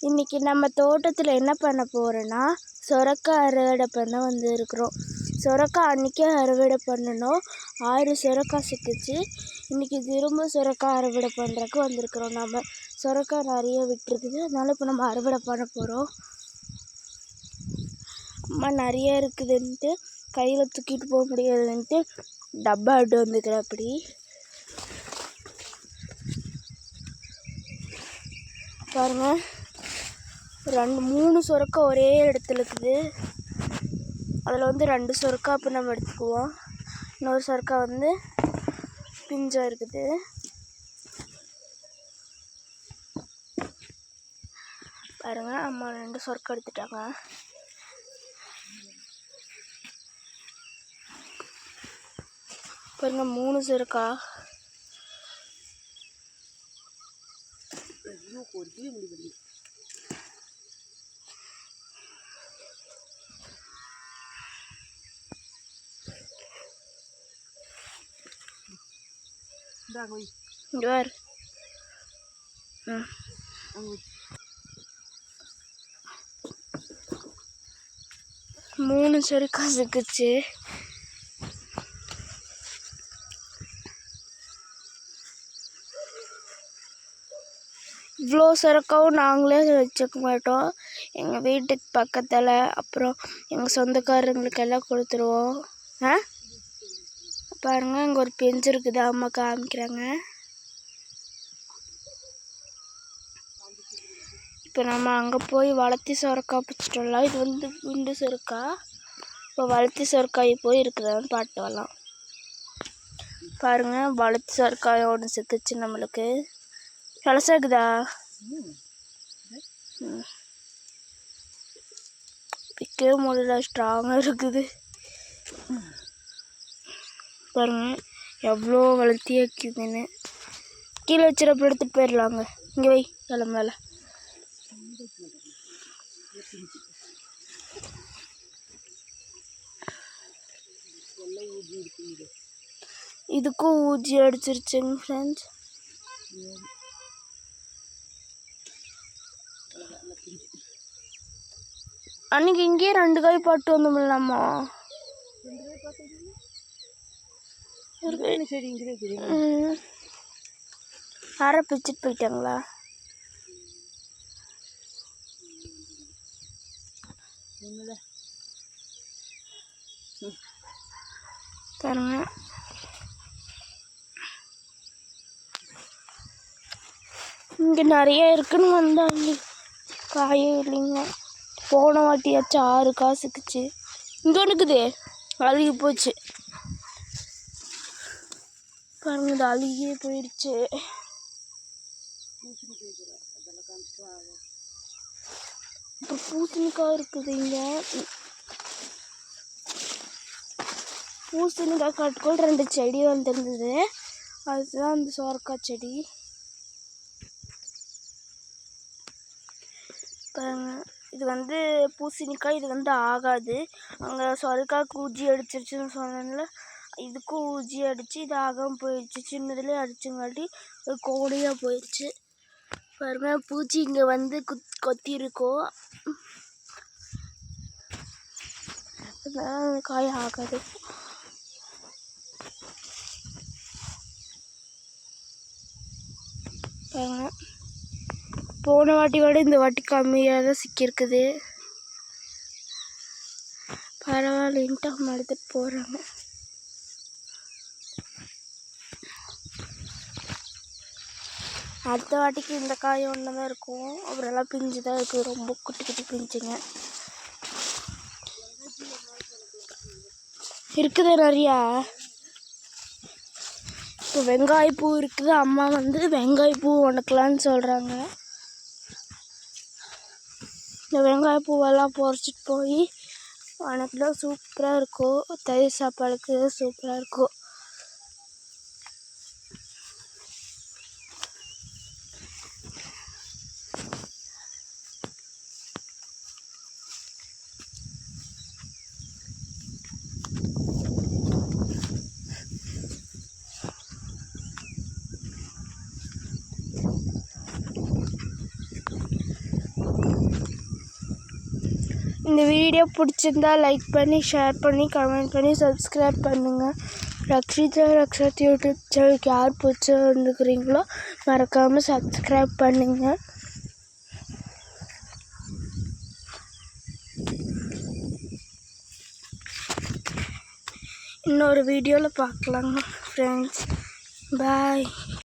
இன்றைக்கி நம்ம தோட்டத்தில் என்ன பண்ண போகிறோன்னா சொரக்காய் அறுவடை பண்ண வந்துருக்குறோம். சொரக்காய் அன்றைக்கே அறுவடை பண்ணணும். 6 சொரக்காய் சிக்கிச்சு. இன்றைக்கி திரும்ப சொரக்காய் அறுவடை பண்ணுறதுக்கு வந்திருக்குறோம். நம்ம சொரக்காய் நிறைய விட்டுருக்குது, அதனால் இப்போ நம்ம அறுவடை பண்ண போகிறோம். அம்மா நிறைய இருக்குதுன்ட்டு கையில் தூக்கிட்டு போக முடியாதுன்ட்டு டப்பா எடுத்து வந்துக்கிறேன். அப்படி பாருங்கள், 2-3 சொரக்காய் ஒரே இடத்துல இருக்குது. அதில் வந்து 2 சொரக்காய் இப்போ நம்ம எடுத்துக்குவோம். இன்னொரு சொரக்காய் வந்து பிஞ்சாக இருக்குது. பாருங்கள், அம்மா 2 சொரக்காய் எடுத்துட்டாங்க. பாருங்க, 3 சொரக்காய். இங்கே வேறு 3 சொரக்காய் சிக்கிச்சு. இவ்வளோ சொரக்காவும் நாங்களே வச்சுக்க மாட்டோம். எங்கள் வீட்டுக்கு பக்கத்தில் அப்புறம் எங்கள் சொந்தக்காரங்களுக்கெல்லாம் கொடுத்துருவோம். பாருங்கள், இங்கே ஒரு பெஞ்சு இருக்குது, அம்மா காமிக்கிறாங்க. இப்போ நம்ம அங்கே போய் வளர்த்தி சொரக்காய் பிடிச்சிட்டோம்லாம். இது வந்து குண்டு சொரக்காய். இப்போ வளர்த்தி சொரக்காய் போய் இருக்குதான்னு பாட்டு வரலாம். பாருங்கள், வளர்த்தி சொரக்காய் ஒன்று சிக்கிச்சு நம்மளுக்கு. பழசாக்குதா? பிக்கவே முடியல, ஸ்ட்ராங்காக இருக்குது. பாருங்க எவ்வளோ வளர்த்தியாக இருக்குதுன்னு. கீழே வச்சுறப்ப எடுத்துகிட்டு போயிடலாங்க. இங்கே வை, கிளம்ப மேலே. இதுக்கும் ஊஜி அடிச்சிருச்சுங்க ஃப்ரெண்ட்ஸ். அன்னைக்கு இங்கேயே 2 காய் பாட்டு வந்தோம்லாமா. யாரை பிச்சுட்டு போயிட்டாங்களா? பாருங்க, இங்கே நிறைய இருக்குன்னு வந்தாங்க, காயே இல்லைங்க. போன வாட்டியாச்சும் 6 காய் சிக்கிச்சு. இங்கே இருக்குது, அழுகி போச்சு. பாருங்க, இது அழுகியே போயிடுச்சு. இப்போ பூசணிக்காய் இருக்குது. இங்கே பூசணிக்காய் கட்டுக்கோள் 2 செடி வந்துருந்தது. அதுதான் அந்த சொரக்காய் செடி. பாருங்க, இது வந்து பூசணிக்காய். இது வந்து ஆகாது. அங்கே சொரக்காய் ஊஜி அடிச்சிருச்சுன்னு சொன்னேன்ல, இதுக்கும் ஊஜி அடித்து இது ஆகாமல் போயிடுச்சு. சின்னதுலேயே அடிச்சுங்காட்டி கோடையாக போயிடுச்சு. பாருங்க, பூச்சி இங்கே வந்து கொத்திருக்கோம். அதனால் காய் ஆகாது. பாருங்க, போன வாட்டி விட இந்த வாட்டி கம்மியாக தான் சிக்கியிருக்குது. பரவாயில்லைன்ட்டு அவங்க எடுத்துகிட்டு போகிறாங்க. அடுத்த வாட்டிக்கு இந்த காய் ஒன்று தான் இருக்கும். அப்புறம்லாம் பிஞ்சு தான் இருக்குது, ரொம்ப குட்டி குட்டி பிஞ்சுங்க இருக்குது நிறையா. இப்போ வெங்காயப்பூ இருக்குது. அம்மா வந்து வெங்காயப்பூ உனக்கலான்னு சொல்கிறாங்க. இந்த வெங்காயப்பூவெல்லாம் பொறிச்சிட்டு போய் உனக்குலாம் சூப்பராக இருக்கும். தயிர் சாப்பாடுக்கு சூப்பராக இருக்கும். இந்த வீடியோ பிடிச்சிருந்தா லைக் பண்ணி ஷேர் பண்ணி கமெண்ட் பண்ணி சப்ஸ்கிரைப் பண்ணுங்கள். ரக்ஷித் யூடியூப் சேனலுக்கு யார் புதுசாக வந்துக்கிறீங்களோ மறக்காமல் சப்ஸ்கிரைப் பண்ணுங்கள். இன்னொரு வீடியோவில் பார்க்கலாங்க ஃப்ரெண்ட்ஸ். பாய்.